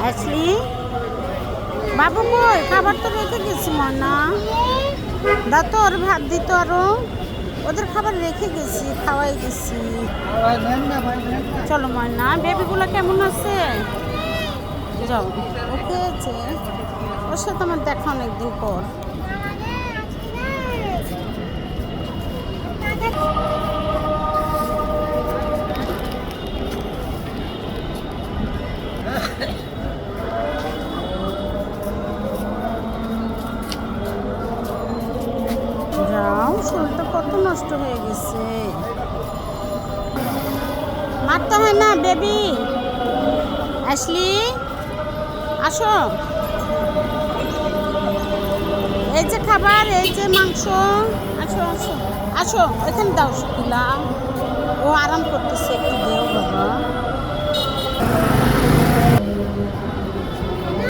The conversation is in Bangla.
আসলি বাবু কই খাবার তো রেখে গেছি ময়না দা তো ওর ভাত দিত আরো ওদের খাবার রেখে গেছি খাওয়াই গেছি চলো ময়না বেবিগুলো কেমন আছে যাও ওকে আছে ওর সাথে আমার দেখা অনেকদিন পর যাও শরীরটা কত নষ্ট হয়ে গেছে মারতে হয় না বেবি আসলি আসো এই যে খাবার এই যে মাংস আসো আসো আসো এখানে দাও শুকিলা ও আরাম করতেছে একটু দেও বাবা